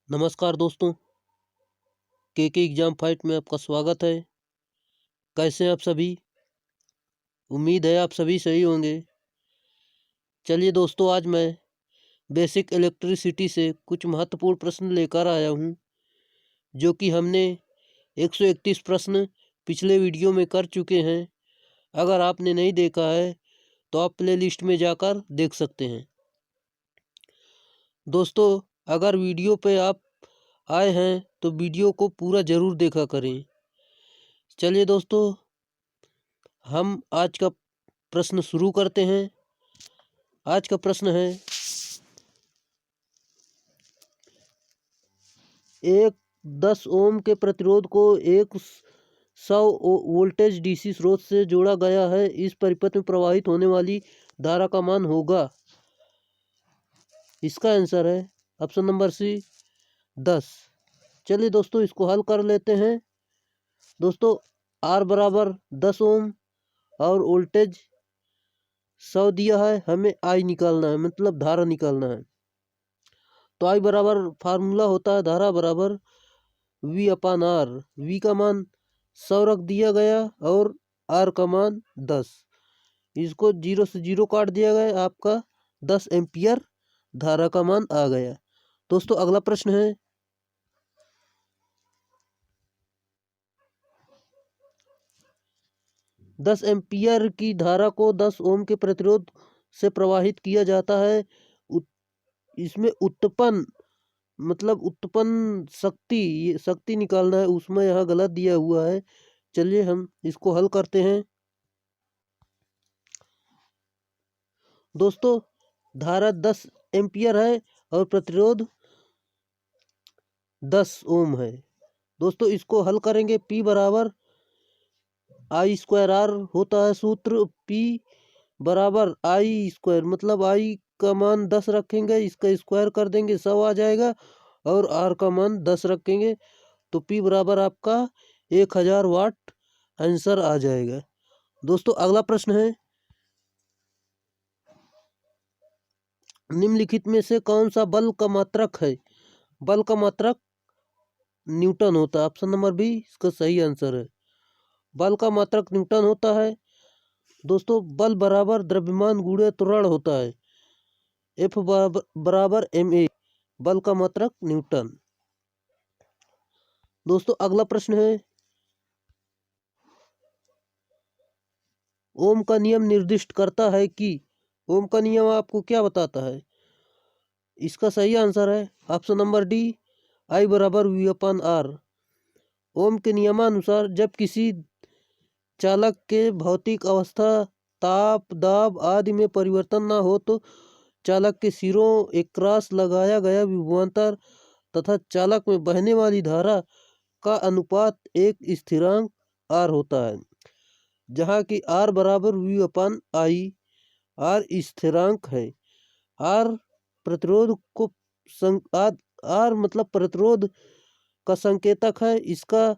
नमस्कार दोस्तों, के एग्जाम फाइट में आपका स्वागत है। कैसे हैं आप सभी? उम्मीद है आप सभी सही होंगे। चलिए दोस्तों, आज मैं बेसिक इलेक्ट्रिसिटी से कुछ महत्वपूर्ण प्रश्न लेकर आया हूं, जो कि हमने 131 प्रश्न पिछले वीडियो में कर चुके हैं। अगर आपने नहीं देखा है तो आप प्ले लिस्ट में जाकर देख सकते हैं। दोस्तों, अगर वीडियो पे आप आए हैं तो वीडियो को पूरा ज़रूर देखा करें। चलिए दोस्तों, हम आज का प्रश्न शुरू करते हैं। आज का प्रश्न है, एक 10 ओम के प्रतिरोध को 100 वोल्टेज डीसी स्रोत से जोड़ा गया है। इस परिपथ में प्रवाहित होने वाली धारा का मान होगा। इसका आंसर है ऑप्शन नंबर सी 10। चलिए दोस्तों, इसको हल कर लेते हैं। दोस्तों, आर बराबर 10 ओम और वोल्टेज 100 दिया है। हमें आई निकालना है, मतलब धारा निकालना है। तो आई बराबर फार्मूला होता है धारा बराबर V अपान आर। V का मान 100 रख दिया गया और R का मान 10। इसको 0 से 0 काट दिया गया, आपका 10 एम्पियर धारा का मान आ गया। दोस्तों, अगला प्रश्न है, दस एम्पियर की धारा को 10 ओम के प्रतिरोध से प्रवाहित किया जाता है। इसमें उत्पन्न शक्ति निकालना है। उसमें यहाँ गलत दिया हुआ है। चलिए हम इसको हल करते हैं। दोस्तों, धारा 10 एम्पियर है और प्रतिरोध 10 ओम है। दोस्तों, इसको हल करेंगे। P बराबर आई स्क्वायर आर होता है सूत्र। P बराबर आई स्क्वायर, मतलब आई का मान 10 रखेंगे, इसका स्क्वायर कर देंगे, 100 आ जाएगा। और आर का मान 10 रखेंगे तो P बराबर आपका 1000 वाट आंसर आ जाएगा। दोस्तों, अगला प्रश्न है, निम्नलिखित में से कौन सा बल का मात्रक है? बल का मात्रक न्यूटन होता है। ऑप्शन नंबर बी इसका सही आंसर है। बल का मात्रक न्यूटन होता है। दोस्तों, बल बराबर द्रव्यमान गुणे त्वरण होता है। F बराबर ma। बल का मात्रक न्यूटन। दोस्तों, अगला प्रश्न है, ओम का नियम निर्दिष्ट करता है कि। ओम का नियम आपको क्या बताता है? इसका सही आंसर है ऑप्शन नंबर डी, आई बराबर V अपान आर। ओम के नियमानुसार जब किसी चालक के भौतिक अवस्था, ताप, दाब आदि में परिवर्तन न हो तो चालक के सिरों एकरास लगाया गया विभवांतर तथा चालक में बहने वाली धारा का अनुपात एक स्थिरांक R होता है, जहाँ की R बराबर V अपान आई। R स्थिरांक है। R प्रतिरोध को R मतलब प्रतिरोध का संकेतक है। इसका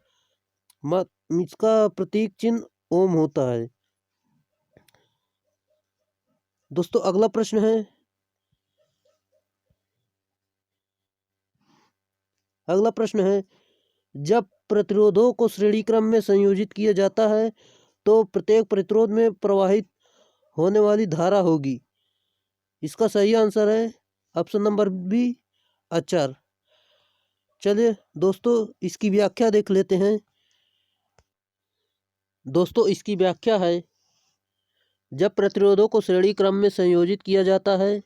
प्रतीक चिन्ह ओम होता है। दोस्तों, अगला प्रश्न है, जब प्रतिरोधों को श्रेणी क्रम में संयोजित किया जाता है तो प्रत्येक प्रतिरोध में प्रवाहित होने वाली धारा होगी। इसका सही आंसर है ऑप्शन नंबर बी, अचर। चलिए दोस्तों, इसकी व्याख्या देख लेते हैं। दोस्तों, इसकी व्याख्या है, जब प्रतिरोधों को श्रेणी क्रम में संयोजित किया जाता है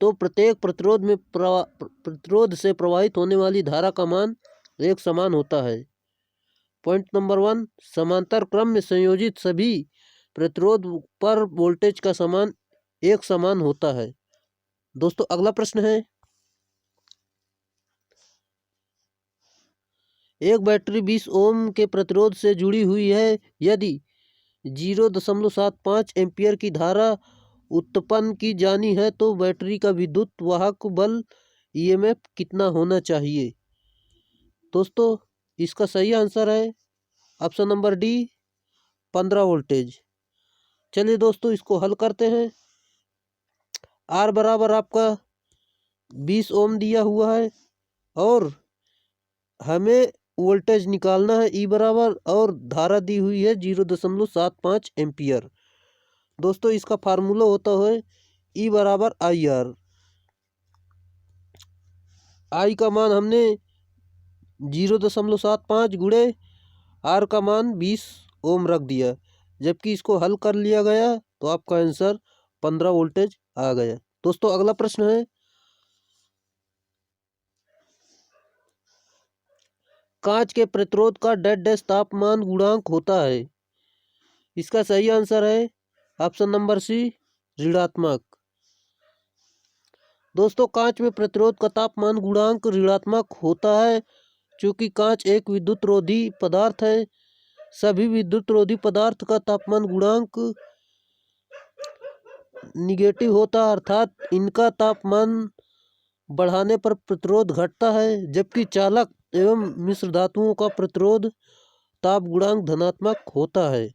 तो प्रत्येक प्रतिरोध से प्रवाहित होने वाली धारा का मान एक समान होता है। पॉइंट नंबर 1, समांतर क्रम में संयोजित सभी प्रतिरोध पर वोल्टेज का समान एक समान होता है। दोस्तों, अगला प्रश्न है, एक बैटरी 20 ओम के प्रतिरोध से जुड़ी हुई है। यदि 0.75 एम्पियर की धारा उत्पन्न की जानी है तो बैटरी का विद्युत वाहक बल EMF कितना होना चाहिए? दोस्तों, इसका सही आंसर है ऑप्शन नंबर डी, 15 वोल्टेज। चलिए दोस्तों, इसको हल करते हैं। R बराबर आपका 20 ओम दिया हुआ है और हमें वोल्टेज निकालना है ई बराबर, और धारा दी हुई है 0.75 एम्पियर। दोस्तों इसका फार्मूला होता है ई बराबर आई आर। आई का मान हमने 0.75 गुणे आर का मान 20 ओम रख दिया, जबकि इसको हल कर लिया गया तो आपका आंसर 15 वोल्टेज आ गया। दोस्तों अगला प्रश्न है, कांच के प्रतिरोध का डेड डैश तापमान गुणांक होता है। इसका सही आंसर है ऑप्शन नंबर सी, ऋणात्मक। दोस्तों कांच में प्रतिरोध का तापमान गुणांक ऋणात्मक होता है, क्योंकि कांच एक विद्युत रोधी पदार्थ है। सभी विद्युत रोधी पदार्थ का तापमान गुणांक निगेटिव होता है, अर्थात इनका तापमान बढ़ाने पर प्रतिरोध घटता है, जबकि चालक एवं मिश्र धातुओं का प्रतिरोध ताप गुणांक धनात्मक होता है।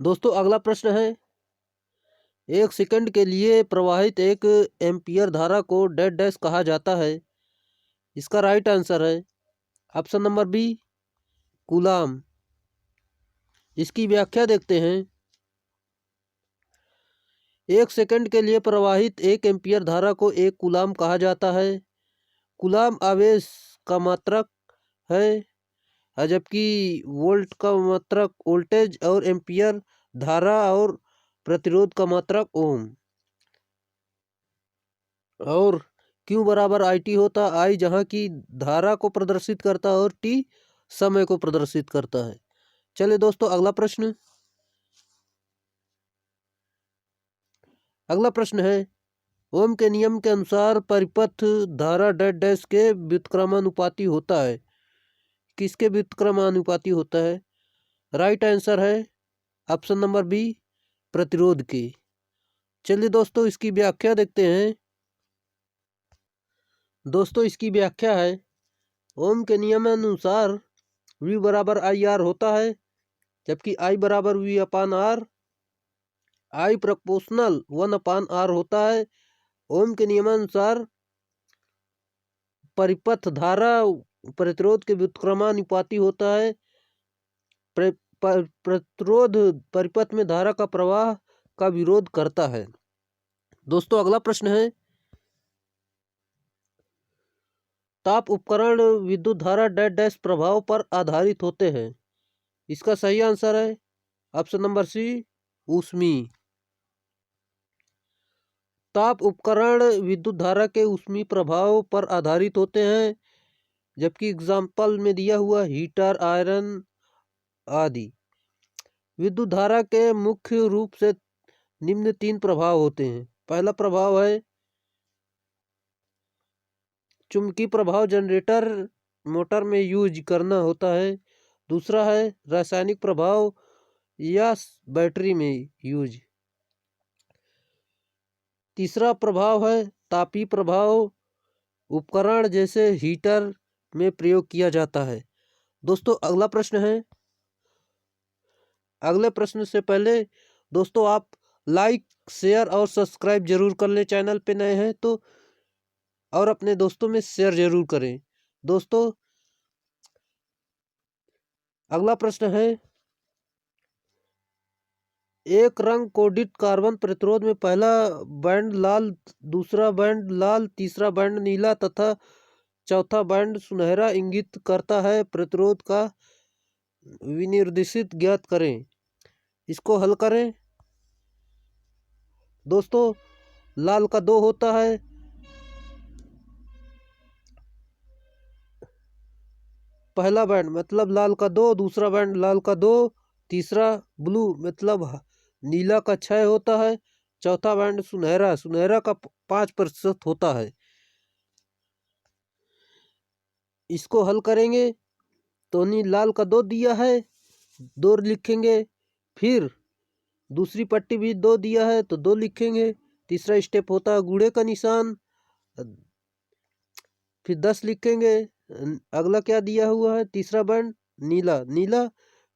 दोस्तों अगला प्रश्न है, 1 सेकंड के लिए प्रवाहित 1 एम्पियर धारा को डेड डैश कहा जाता है। इसका राइट आंसर है ऑप्शन नंबर बी, कूलाम। इसकी व्याख्या देखते हैं। 1 सेकंड के लिए प्रवाहित 1 एम्पियर धारा को 1 कूलाम कहा जाता है। कूलाम आवेश का मात्रक है, जबकि वोल्ट का मात्रक वोल्टेज, और एम्पियर धारा और प्रतिरोध का मात्रक ओम। और क्यू बराबर आई टी होता, आई जहाँ की धारा को प्रदर्शित करता है और टी समय को प्रदर्शित करता है। चलिए दोस्तों अगला प्रश्न। अगला प्रश्न है, ओम के नियम के अनुसार परिपथ धारा डेड डैश के व्युत्क्रमानुपाती होता है। किसके व्युत्क्रमानुपाती होता है? राइट आंसर है ऑप्शन नंबर बी, प्रतिरोध के। चलिए दोस्तों इसकी व्याख्या देखते हैं। दोस्तों इसकी व्याख्या है, ओम के नियमानुसार V बराबर आई आर होता है, जबकि I बराबर V upon R. I proportional 1 upon R होता है। ओम के नियमानुसार परिपथ धारा प्रतिरोध के व्युत्क्रमानुपाती होता है। प्रतिरोध परिपथ में धारा का प्रवाह का विरोध करता है। दोस्तों अगला प्रश्न है, ताप उपकरण विद्युत धारा डेड डैश प्रभाव पर आधारित होते हैं। इसका सही आंसर है ऑप्शन नंबर सी, ऊष्मीय। ताप उपकरण विद्युत धारा के ऊष्मीय प्रभाव पर आधारित होते हैं, जबकि एग्जाम्पल में दिया हुआ हीटर, आयरन आदि। विद्युत धारा के मुख्य रूप से निम्न 3 प्रभाव होते हैं। पहला प्रभाव है चुंबकीय प्रभाव, जनरेटर मोटर में यूज करना होता है। दूसरा है रासायनिक प्रभाव या बैटरी में यूज। तीसरा प्रभाव है तापीय प्रभाव, उपकरण जैसे हीटर में प्रयोग किया जाता है। दोस्तों अगला प्रश्न है। अगले प्रश्न से पहले दोस्तों आप लाइक, शेयर और सब्सक्राइब जरूर कर लें, चैनल पे नए हैं तो, और अपने दोस्तों में शेयर जरूर करें। दोस्तों अगला प्रश्न है, एक रंग कोडित कार्बन प्रतिरोध में पहला बैंड लाल, दूसरा बैंड लाल, तीसरा बैंड नीला तथा चौथा बैंड सुनहरा इंगित करता है। प्रतिरोध का विनिर्देशित ज्ञात करें। इसको हल करें। दोस्तों लाल का 2 होता है, पहला बैंड मतलब लाल का 2, दूसरा बैंड लाल का 2, तीसरा ब्लू मतलब नीला का 6 होता है, चौथा बैंड सुनहरा, सुनहरा का 5% होता है। इसको हल करेंगे तो लाल का 2 दिया है, 2 लिखेंगे, फिर दूसरी पट्टी भी 2 दिया है तो 2 लिखेंगे। तीसरा स्टेप होता है गुणे का निशान, फिर 10 लिखेंगे। अगला क्या दिया हुआ है, तीसरा बैंड नीला, नीला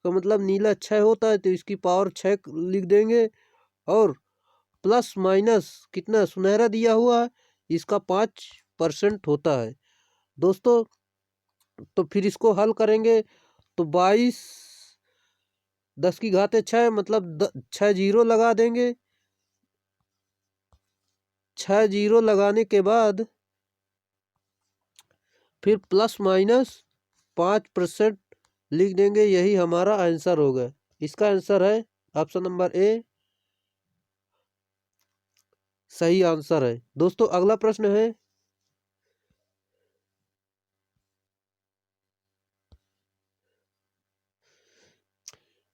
का मतलब नीला 6 होता है तो इसकी पावर 6 लिख देंगे, और प्लस माइनस कितना सुनहरा दिया हुआ है इसका 5% होता है। दोस्तों तो फिर इसको हल करेंगे तो 22 10⁶ मतलब 6 जीरो लगा देंगे। 6 जीरो लगाने के बाद फिर प्लस माइनस 5% लिख देंगे, यही हमारा आंसर होगा। इसका आंसर है ऑप्शन नंबर ए, सही आंसर है। दोस्तों अगला प्रश्न है,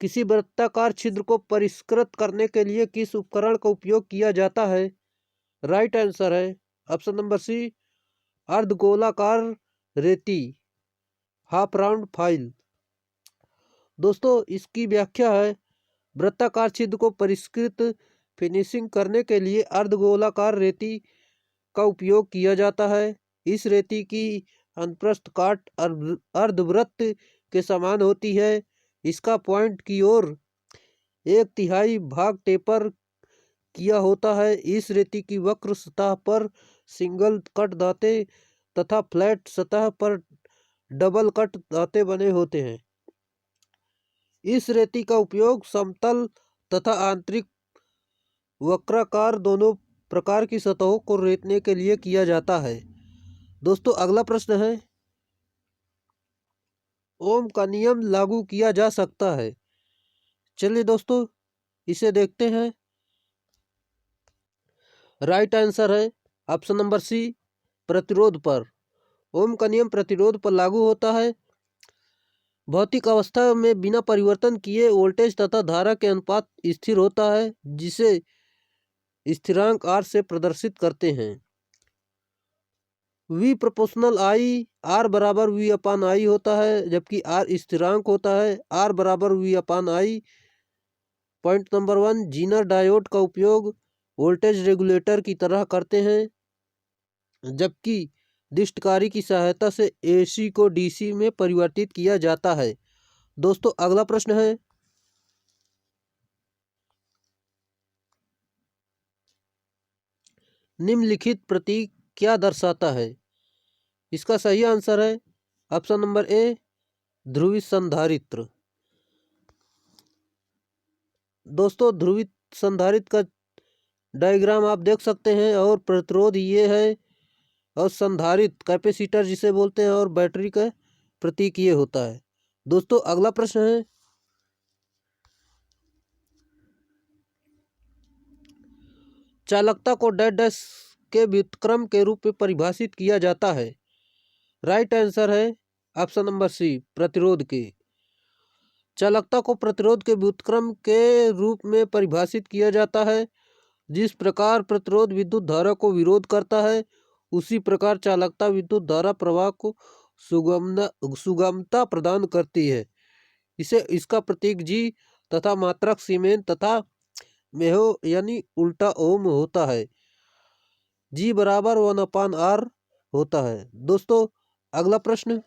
किसी वृत्ताकार छिद्र को परिष्कृत करने के लिए किस उपकरण का उपयोग किया जाता है? राइट आंसर है ऑप्शन नंबर सी, अर्धगोलाकार रेती, हाफ राउंड फाइल। दोस्तों इसकी व्याख्या है, वृत्ताकार छिद्र को परिष्कृत फिनिशिंग करने के लिए अर्धगोलाकार रेती का उपयोग किया जाता है। इस रेती की अनुप्रस्थ काट अर्धवृत्त के समान होती है। इसका पॉइंट की ओर 1/3 भाग टेपर किया होता है। इस रेती की वक्र सतह पर सिंगल कट दांते तथा फ्लैट सतह पर डबल कट दांते बने होते हैं। इस रेती का उपयोग समतल तथा आंतरिक वक्राकार दोनों प्रकार की सतहों को रेतने के लिए किया जाता है। दोस्तों अगला प्रश्न है, ओम का नियम लागू किया जा सकता है? चलिए दोस्तों इसे देखते हैं। राइट आंसर है ऑप्शन नंबर सी, प्रतिरोध पर। ओम का नियम प्रतिरोध पर लागू होता है। भौतिक अवस्था में बिना परिवर्तन किए वोल्टेज तथा धारा के अनुपात स्थिर होता है, जिसे स्थिरांक R से प्रदर्शित करते हैं। V प्रोपोर्शनल I, R बराबर V अपान I होता है, जबकि R स्थिरांक होता है। R बराबर V upon I। Point number 1, Zener diode का उपयोग वोल्टेज रेगुलेटर की तरह करते हैं, जबकि दिष्टकारी की सहायता से AC को DC में परिवर्तित किया जाता है। दोस्तों अगला प्रश्न है, निम्नलिखित प्रतीक क्या दर्शाता है? इसका सही आंसर है ऑप्शन नंबर ए, ध्रुवित संधारित्र। दोस्तों ध्रुवित संधारित्र का डायग्राम आप देख सकते हैं, और प्रतिरोध ये है, और संधारित्र कैपेसिटर जिसे बोलते हैं, और बैटरी का प्रतीक ये होता है। दोस्तों अगला प्रश्न है, चालकता को डैश डैश के व्युत्क्रम के रूप में परिभाषित किया जाता है। राइट आंसर है ऑप्शन नंबर सी, प्रतिरोध के। चालकता को प्रतिरोध के व्युत्क्रम के रूप में परिभाषित किया जाता है। जिस प्रकार प्रतिरोध विद्युत धारा को विरोध करता है, उसी प्रकार चालकता विद्युत धारा प्रवाह को सुगमता प्रदान करती है। इसका प्रतीक G तथा मात्रक सीमेन तथा मेहो यानी उल्टा ओम होता है। G बराबर 1/R होता है। दोस्तों अगला प्रश्न,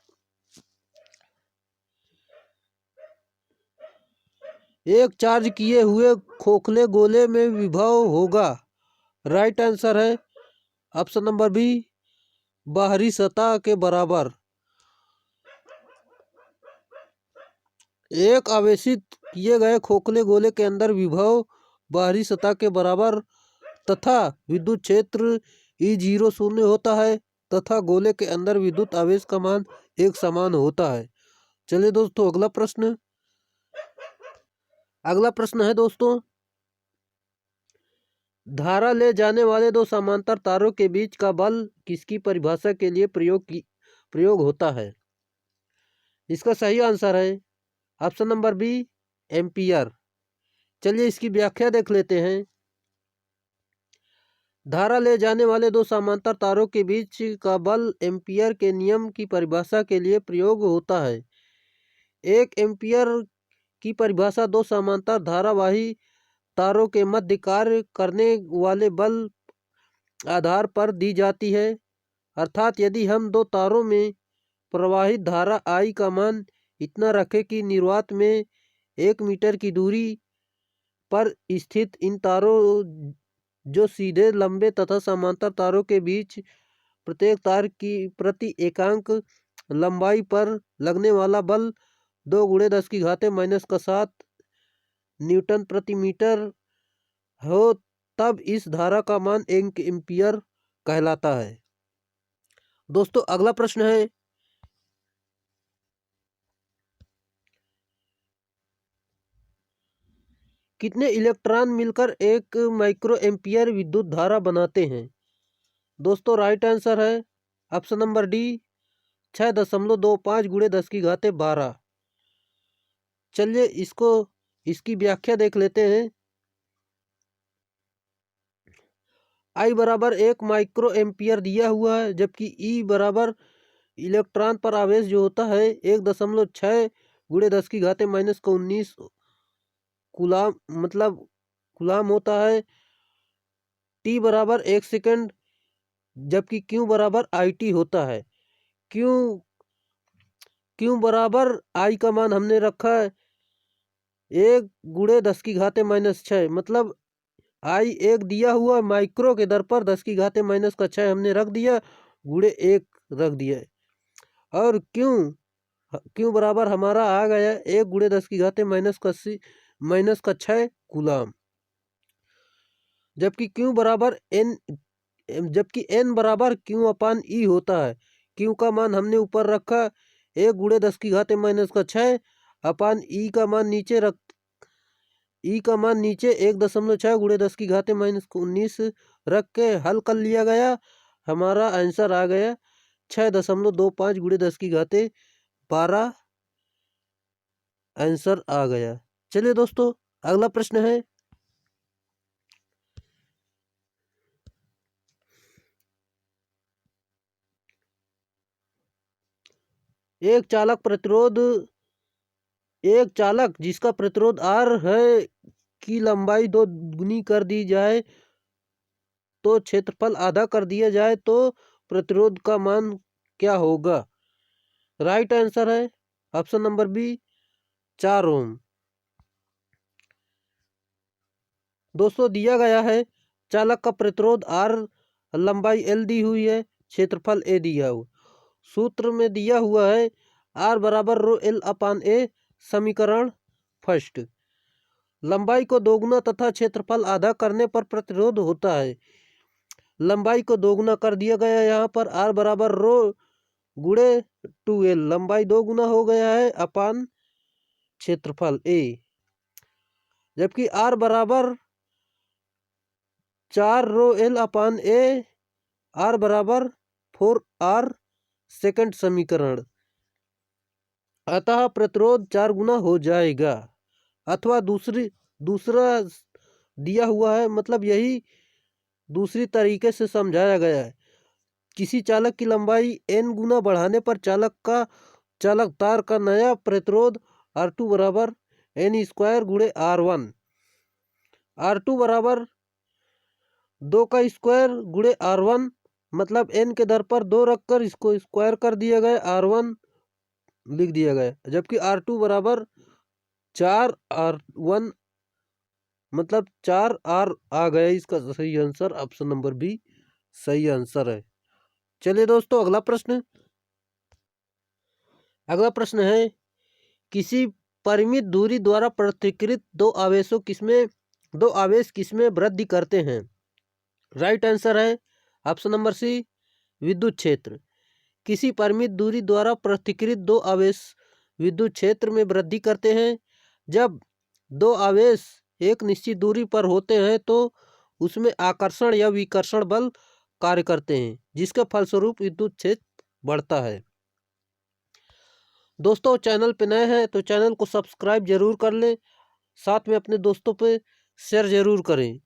एक चार्ज किए हुए खोखले गोले में विभव होगा। राइट आंसर है ऑप्शन नंबर बी, बाहरी सतह के बराबर। एक आवेशित किए गए खोखले गोले के अंदर विभव बाहरी सतह के बराबर तथा विद्युत क्षेत्र E0 शून्य होता है, तथा गोले के अंदर विद्युत आवेश का मान एक समान होता है। चलिए दोस्तों अगला प्रश्न है दोस्तों, धारा ले जाने वाले दो समांतर तारों के बीच का बल किसकी परिभाषा के लिए प्रयोग होता है? इसका सही आंसर है ऑप्शन नंबर बी, एम्पियर। चलिए इसकी व्याख्या देख लेते हैं। धारा ले जाने वाले दो समांतर तारों के बीच का बल एम्पियर के नियम की परिभाषा के लिए प्रयोग होता है। एक एम्पियर की परिभाषा दो समांतर धारावाही तारों के मध्य कार्य करने वाले बल आधार पर दी जाती है। अर्थात यदि हम दो तारों में प्रवाहित धारा I का मान इतना रखें कि निर्वात में 1 मीटर की दूरी पर स्थित इन तारों जो सीधे, लंबे तथा समांतर तारों के बीच प्रत्येक तार की प्रति एकांक लंबाई पर लगने वाला बल 2 × 10⁻⁻⁷ न्यूटन प्रति मीटर हो, तब इस धारा का मान 1 एम्पियर कहलाता है। दोस्तों अगला प्रश्न है, कितने इलेक्ट्रॉन मिलकर 1 माइक्रो एम्पियर विद्युत धारा बनाते हैं? दोस्तों राइट आंसर है ऑप्शन नंबर डी 6.25 × 10⁻12। चलिए इसकी व्याख्या देख लेते हैं। I बराबर 1 माइक्रो एम्पियर दिया हुआ है, जबकि E बराबर इलेक्ट्रॉन पर आवेश जो होता है 1.6 × 10⁻⁻19 कूलाम, मतलब कूलाम होता है। T बराबर 1 सेकेंड, जबकि Q बराबर IT होता है। Q बराबर I का मान हमने रखा है 1 × 10⁻⁻6, मतलब I 1 दिया हुआ माइक्रो के दर पर 10⁻⁻6 हमने रख दिया, गुणे 1 रख दिया। और Q बराबर हमारा आ गया 1 × 10⁻⁻6 कूलाम। जबकि N बराबर Q/E होता है। Q का मान हमने ऊपर रखा 1 × 10⁻⁶, अपन E का मान नीचे 1.6 × 10⁻⁻19 रख के हल कर लिया गया। हमारा आंसर आ गया 6.25 × 10⁻12 आंसर आ गया। चलिए दोस्तों अगला प्रश्न है, एक चालक जिसका प्रतिरोध R है की लंबाई 2 गुनी कर दी जाए तो क्षेत्रफल आधा कर दिया जाए तो प्रतिरोध का मान क्या होगा? राइट आंसर है ऑप्शन नंबर बी 4 ओम। दोस्तों दिया गया है चालक का प्रतिरोध R, लंबाई L दी हुई है, क्षेत्रफल A दिया हुआ। सूत्र में दिया हुआ है R बराबर ρL/A। समीकरण फर्स्ट, लंबाई को दोगुना तथा क्षेत्रफल आधा करने पर प्रतिरोध होता है। लंबाई को दोगुना कर दिया गया, यहाँ पर R बराबर ρ गुणे 2L, लंबाई 2 गुना हो गया है अपान क्षेत्रफल A। जबकि R बराबर 4 ρL/A, R बराबर 4R सेकंड समीकरण, अतः प्रतिरोध 4 गुना हो जाएगा। अथवा दूसरा दिया हुआ है, मतलब यही दूसरी तरीके से समझाया गया है। किसी चालक की लंबाई n गुना बढ़ाने पर चालक तार का नया प्रतिरोध R2 बराबर n² गुणे R1, R2 बराबर 2 का स्क्वायर गुणे R1, मतलब n के दर पर 2 रखकर इसको स्क्वायर कर दिया गया, R1 लिख दिया गया। जबकि R2 बराबर 4R1, मतलब 4R आ गया। इसका सही आंसर ऑप्शन नंबर बी सही आंसर है। चलिए दोस्तों अगला प्रश्न है, किसी परिमित दूरी द्वारा पृथक्कृत दो आवेश किसमें वृद्धि करते हैं? राइट आंसर है ऑप्शन नंबर सी विद्युत क्षेत्र। किसी परिमित दूरी द्वारा पृथक्कृत दो आवेश विद्युत क्षेत्र में वृद्धि करते हैं। जब दो आवेश एक निश्चित दूरी पर होते हैं तो उसमें आकर्षण या विकर्षण बल कार्य करते हैं, जिसके फलस्वरूप विद्युत क्षेत्र बढ़ता है। दोस्तों चैनल पे नए हैं तो चैनल को सब्सक्राइब जरूर कर लें, साथ में अपने दोस्तों पे शेयर जरूर करें।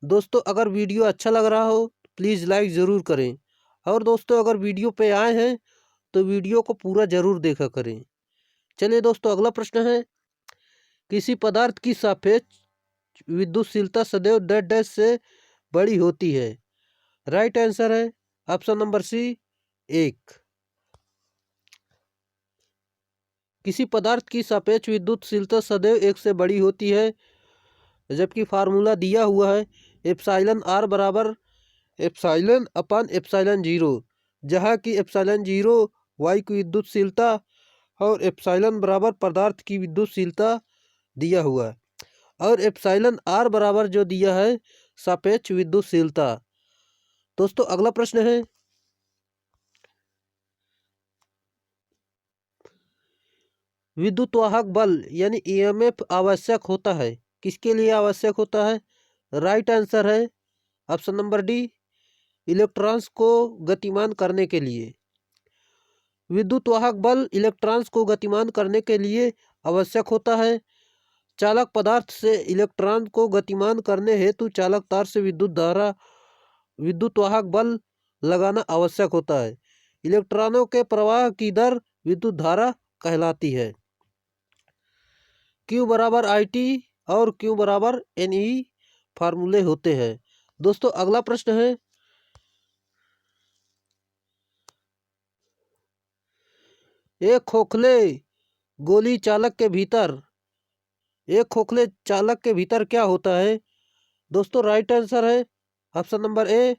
दोस्तों अगर वीडियो अच्छा लग रहा हो तो प्लीज़ लाइक ज़रूर करें, और दोस्तों अगर वीडियो पे आए हैं तो वीडियो को पूरा ज़रूर देखा करें। चलिए दोस्तों अगला प्रश्न है, किसी पदार्थ की सापेक्ष विद्युतशीलता सदैव डैश से बड़ी होती है। राइट आंसर है ऑप्शन नंबर सी 1। किसी पदार्थ की सापेक्ष विद्युतशीलता सदैव 1 से बड़ी होती है, जबकि फार्मूला दिया हुआ है एप्साइलन आर बराबर एप्साइलन अपन एप्साइलन जीरो, जहाँ की एप्साइलन जीरो वायु की विद्युतशीलता और एप्साइलन बराबर पदार्थ की विद्युतशीलता दिया हुआ है, और एप्साइलन आर बराबर जो दिया है सापेक्ष विद्युतशीलता। दोस्तों अगला प्रश्न है, विद्युतवाहक बल यानी ईएमएफ आवश्यक होता है, किसके लिए आवश्यक होता है? राइट आंसर है ऑप्शन नंबर डी, इलेक्ट्रॉन्स को गतिमान करने के लिए। विद्युतवाहक बल इलेक्ट्रॉन्स को गतिमान करने के लिए आवश्यक होता है। चालक पदार्थ से इलेक्ट्रॉन को गतिमान करने हेतु चालक तार से विद्युतवाहक बल लगाना आवश्यक होता है। इलेक्ट्रॉनों के प्रवाह की दर विद्युत धारा कहलाती है। Q बराबर IT और Q बराबर NE फार्मूले होते हैं। दोस्तों अगला प्रश्न है, एक खोखले गोली चालक के भीतर क्या होता है? दोस्तों राइट आंसर है ऑप्शन नंबर ए,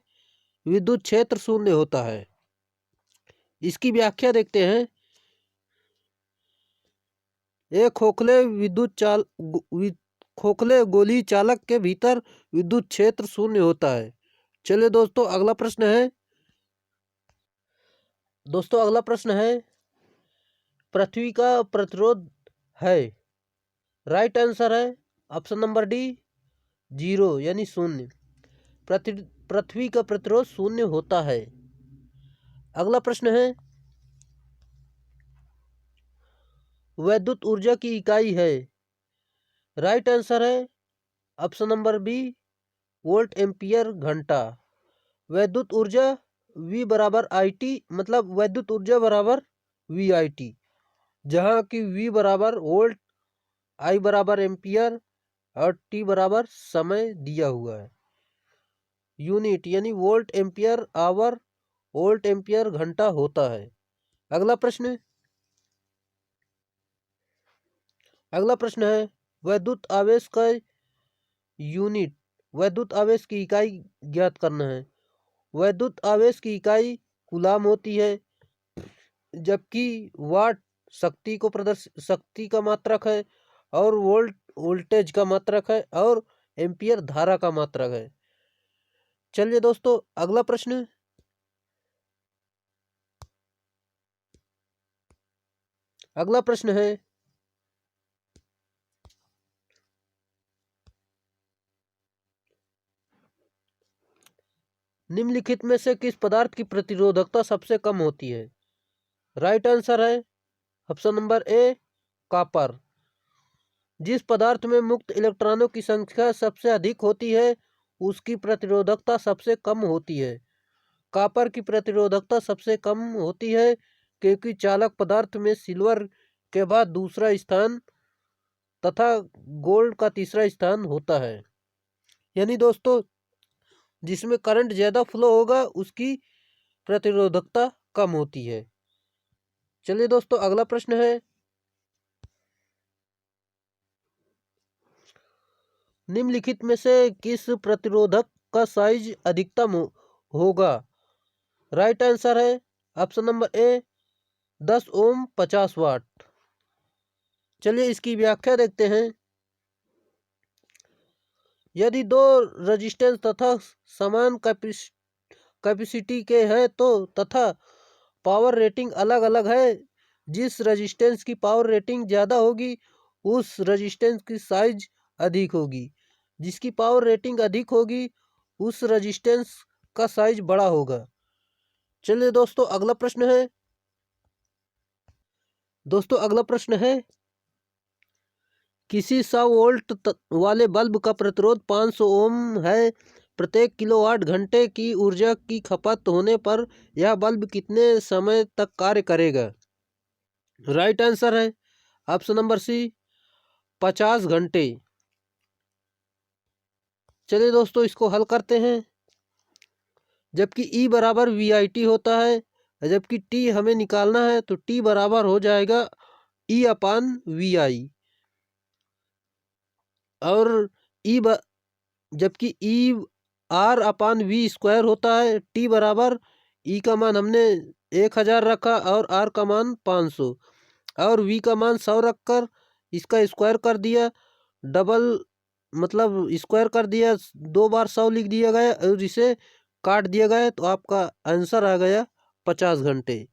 विद्युत क्षेत्र शून्य होता है। इसकी व्याख्या देखते हैं, एक खोखले गोली चालक के भीतर विद्युत क्षेत्र शून्य होता है। चलिए दोस्तों अगला प्रश्न है, पृथ्वी का प्रतिरोध है। राइट आंसर है ऑप्शन नंबर डी, 0 यानी शून्य। पृथ्वी का प्रतिरोध शून्य होता है। अगला प्रश्न है, वैद्युत ऊर्जा की इकाई है। राइट आंसर है option number B, volt ampere घंटा। वैद्युत ऊर्जा V बराबर IT, मतलब वैद्युत ऊर्जा बराबर VIT, जहाँ की V बराबर वोल्ट, I बराबर एम्पियर और T बराबर समय दिया हुआ है। यूनिट यानी volt ampere hour, volt ampere घंटा होता है। अगला प्रश्न है, वैद्युत आवेश का यूनिट, वैद्युत आवेश की इकाई ज्ञात करना है। वैद्युत आवेश की इकाई कूलाम होती है, जबकि वाट शक्ति का मात्रक है, और वोल्ट वोल्टेज का मात्रक है, और एम्पियर धारा का मात्रक है। चलिए दोस्तों अगला प्रश्न है, निम्नलिखित में से किस पदार्थ की प्रतिरोधकता सबसे कम होती है? राइट आंसर है ऑप्शन नंबर ए, कॉपर। जिस पदार्थ में मुक्त इलेक्ट्रॉनों की संख्या सबसे अधिक होती है उसकी प्रतिरोधकता सबसे कम होती है। कॉपर की प्रतिरोधकता सबसे कम होती है क्योंकि चालक पदार्थ में सिल्वर के बाद दूसरा स्थान तथा गोल्ड का तीसरा स्थान होता है। यानी दोस्तों जिसमें करंट ज़्यादा फ्लो होगा उसकी प्रतिरोधकता कम होती है। चलिए दोस्तों अगला प्रश्न है, निम्नलिखित में से किस प्रतिरोधक का साइज अधिकतम होगा? राइट आंसर है ऑप्शन नंबर ए, 10 ओम 50 वाट। चलिए इसकी व्याख्या देखते हैं, यदि दो रेजिस्टेंस तथा समान कैपेसिटी के हैं तो तथा पावर रेटिंग अलग अलग है, जिस रेजिस्टेंस की पावर रेटिंग ज़्यादा होगी उस रेजिस्टेंस की साइज अधिक होगी, जिसकी पावर रेटिंग अधिक होगी उस रेजिस्टेंस का साइज बड़ा होगा। चलिए दोस्तों अगला प्रश्न है, किसी 100 वोल्ट वाले बल्ब का प्रतिरोध 500 ओम है। प्रत्येक किलोवाट घंटे की ऊर्जा की खपत होने पर यह बल्ब कितने समय तक कार्य करेगा? राइट आंसर है ऑप्शन नंबर सी, 50 घंटे। चलिए दोस्तों इसको हल करते हैं। जबकि E बराबर VIT होता है, जबकि T हमें निकालना है तो T बराबर हो जाएगा E अपान VI, और जबकि E R upon V square होता है। टी बराबर ई का मान हमने 1000 रखा और आर का मान 500 और वी का मान 100 रखकर इसका स्क्वायर कर दिया, डबल मतलब स्क्वायर कर दिया, 2 बार 100 लिख दिया गया और इसे काट दिया गया, तो आपका आंसर आ गया 50 घंटे।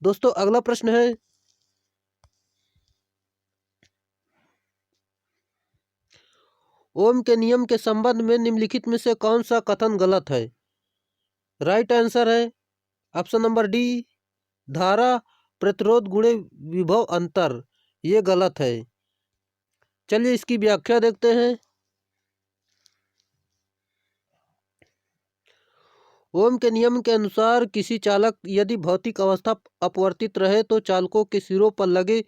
दोस्तों अगला प्रश्न है, ओम के नियम के संबंध में निम्नलिखित में से कौन सा कथन गलत है? राइट आंसर है ऑप्शन नंबर डी, धारा प्रतिरोध गुणे विभव अंतर, ये गलत है। चलिए इसकी व्याख्या देखते हैं। ओम के नियम के अनुसार किसी चालक यदि भौतिक अवस्था अपवर्तित रहे तो चालकों के सिरों पर लगे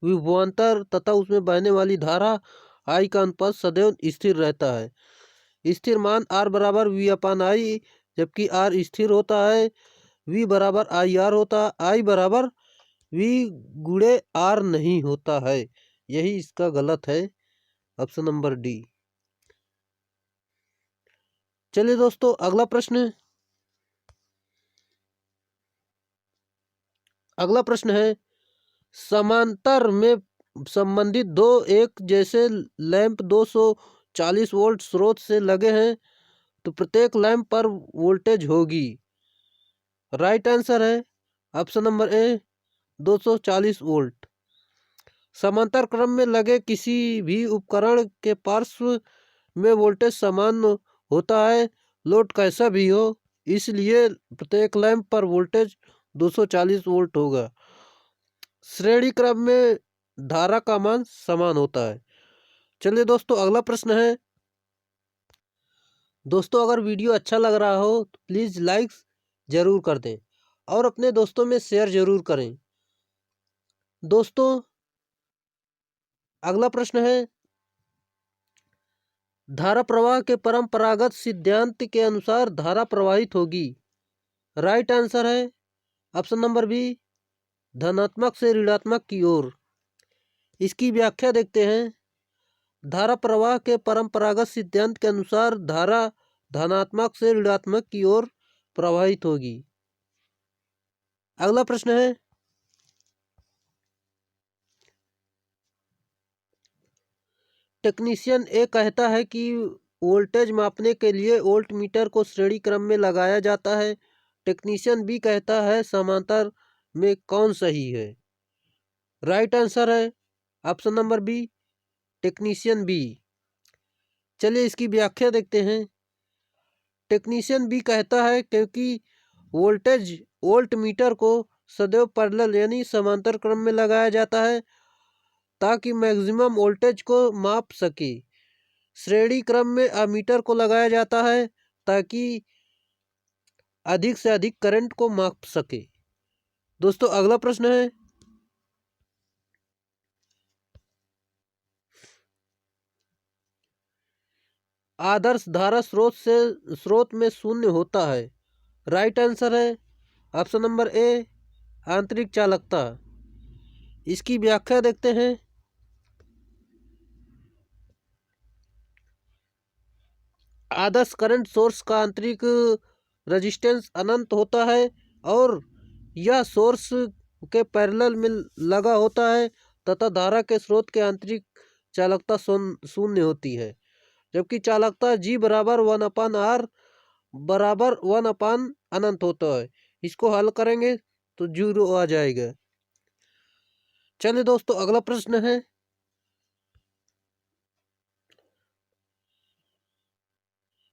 विभवांतर तथा उसमें बहने वाली धारा आई का अनुपात सदैव स्थिर रहता है। स्थिर मान आर बराबर वी अपान आई, जबकि आर स्थिर होता है। वी बराबर आई आर होता है, आई बराबर वी गुणे आर नहीं होता है। यही इसका गलत है, ऑप्शन नंबर डी। चलिए दोस्तों अगला प्रश्न, अगला प्रश्न है, समांतर में संबंधित दो एक जैसे लैंप 240 वोल्ट स्रोत से लगे हैं तो प्रत्येक लैंप पर वोल्टेज होगी। राइट आंसर है ऑप्शन नंबर ए, 240 वोल्ट। समांतर क्रम में लगे किसी भी उपकरण के पार्श्व में वोल्टेज समान होता है, लोड कैसा भी हो, इसलिए प्रत्येक लैंप पर वोल्टेज 240 वोल्ट होगा। श्रेणी क्रम में धारा का मान समान होता है। चलिए दोस्तों अगला प्रश्न है। दोस्तों अगर वीडियो अच्छा लग रहा हो तो प्लीज़ लाइक ज़रूर कर दें और अपने दोस्तों में शेयर ज़रूर करें। दोस्तों अगला प्रश्न है, धारा प्रवाह के परंपरागत सिद्धांत के अनुसार धारा प्रवाहित होगी। राइट आंसर है ऑप्शन नंबर बी, धनात्मक से ऋणात्मक की ओर। इसकी व्याख्या देखते हैं। धारा प्रवाह के परंपरागत सिद्धांत के अनुसार धारा धनात्मक से ऋणात्मक की ओर प्रवाहित होगी। अगला प्रश्न है, टेक्नीशियन ए कहता है कि वोल्टेज मापने के लिए वोल्ट मीटर को श्रेणी क्रम में लगाया जाता है। टेक्नीशियन बी कहता है समांतर में, कौन सही है? राइट आंसर है option number B, technician B. चलिए इसकी व्याख्या देखते हैं। टेक्नीशियन बी कहता है क्योंकि वोल्टेज वोल्ट मीटर को सदैव पैरेलल यानी समांतर क्रम में लगाया जाता है ताकि मैक्सिमम वोल्टेज को माप सके। श्रेणी क्रम में अमीटर को लगाया जाता है ताकि अधिक से अधिक करंट को माप सके। दोस्तों अगला प्रश्न है, आदर्श धारा स्रोत में शून्य होता है। राइट आंसर है ऑप्शन नंबर ए, आंतरिक चालकता। इसकी व्याख्या देखते हैं। आदर्श करंट सोर्स का आंतरिक रेजिस्टेंस अनंत होता है और यह सोर्स के पैरेलल में लगा होता है तथा धारा के स्रोत के आंतरिक चालकता शून्य होती है, जबकि चालकता जी बराबर 1/r बराबर 1 अनंत होता है। इसको हल करेंगे तो 0 आ जाएगा। चलिए दोस्तों अगला प्रश्न है,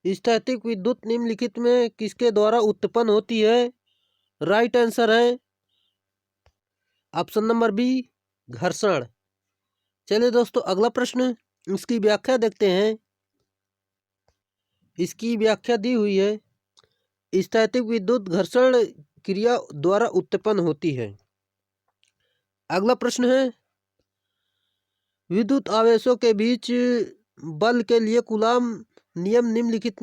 स्थैतिक विद्युत निम्नलिखित में किसके द्वारा उत्पन्न होती है? राइट आंसर है ऑप्शन नंबर बी, घर्षण। चलिए दोस्तों अगला प्रश्न, इसकी व्याख्या देखते हैं। इसकी व्याख्या दी हुई है, स्थैतिक विद्युत घर्षण क्रिया द्वारा उत्पन्न होती है। अगला प्रश्न है, विद्युत आवेशों के बीच बल के लिए कूलाम नियम निम्नलिखित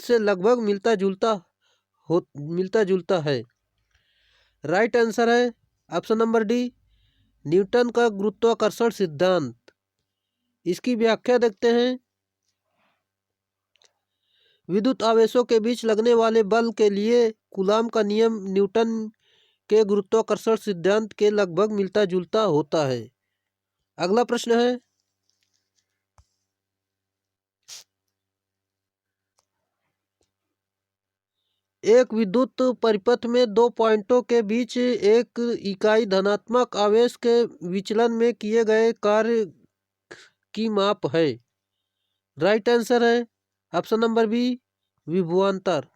से लगभग मिलता जुलता है। राइट आंसर है ऑप्शन नंबर डी, न्यूटन का गुरुत्वाकर्षण सिद्धांत। इसकी व्याख्या देखते हैं। विद्युत आवेशों के बीच लगने वाले बल के लिए कूलाम का नियम न्यूटन के गुरुत्वाकर्षण सिद्धांत के लगभग मिलता जुलता होता है। अगला प्रश्न है, एक विद्युत परिपथ में दो पॉइंटों के बीच एक इकाई धनात्मक आवेश के विचलन में किए गए कार्य की माप है। राइट आंसर है ऑप्शन नंबर बी, विभवांतर।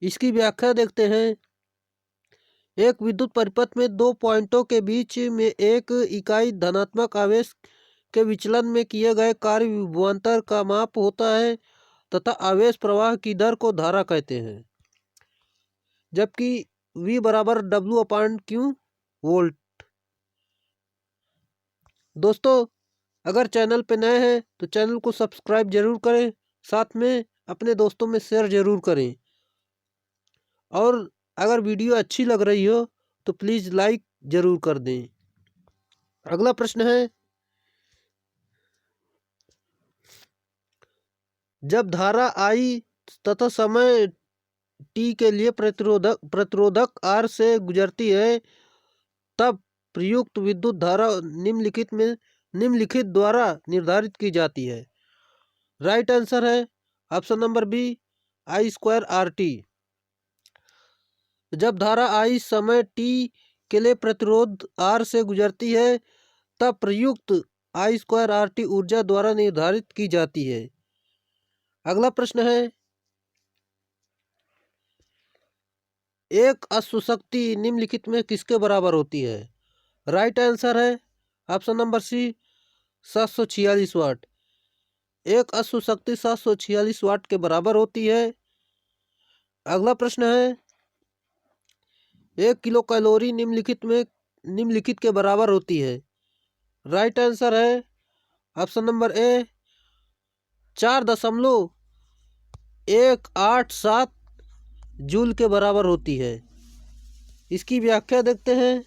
इसकी व्याख्या देखते हैं। एक विद्युत परिपथ में दो पॉइंटों के बीच में एक इकाई धनात्मक आवेश के विचलन में किए गए कार्य विभवांतर का माप होता है तथा आवेश प्रवाह की दर को धारा कहते हैं, जबकि V बराबर W/Q वोल्ट। दोस्तों, अगर चैनल पे नए हैं तो चैनल को सब्सक्राइब जरूर करें, साथ में अपने दोस्तों में शेयर जरूर करें, और अगर वीडियो अच्छी लग रही हो तो प्लीज़ लाइक जरूर कर दें। अगला प्रश्न है, जब धारा I तथा समय t के लिए प्रतिरोधक R से गुजरती है तब प्रयुक्त विद्युत धारा निम्नलिखित द्वारा निर्धारित की जाती है। राइट आंसर है ऑप्शन नंबर बी, I²RT। जब धारा I समय t के लिए प्रतिरोध R से गुजरती है तब प्रयुक्त I²RT ऊर्जा द्वारा निर्धारित की जाती है। अगला प्रश्न है, एक अश्वशक्ति निम्नलिखित में किसके बराबर होती है? राइट आंसर है ऑप्शन नंबर सी, 746 वाट। एक अश्वशक्ति 746 वाट के बराबर होती है। अगला प्रश्न है, 1 किलो कैलोरी निम्नलिखित के बराबर होती है। राइट आंसर है ऑप्शन नंबर ए, 4.187 जूल के बराबर होती है। इसकी व्याख्या देखते हैं।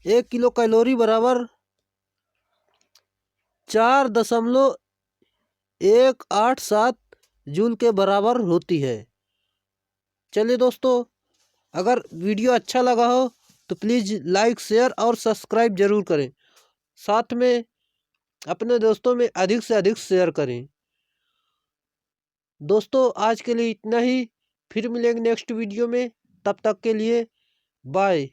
1 किलो कैलोरी बराबर 4.187 जूल के बराबर होती है। चलिए दोस्तों, अगर वीडियो अच्छा लगा हो तो प्लीज़ लाइक, शेयर और सब्सक्राइब जरूर करें, साथ में अपने दोस्तों में अधिक से अधिक शेयर करें। दोस्तों, आज के लिए इतना ही, फिर मिलेंगे नेक्स्ट वीडियो में। तब तक के लिए बाय।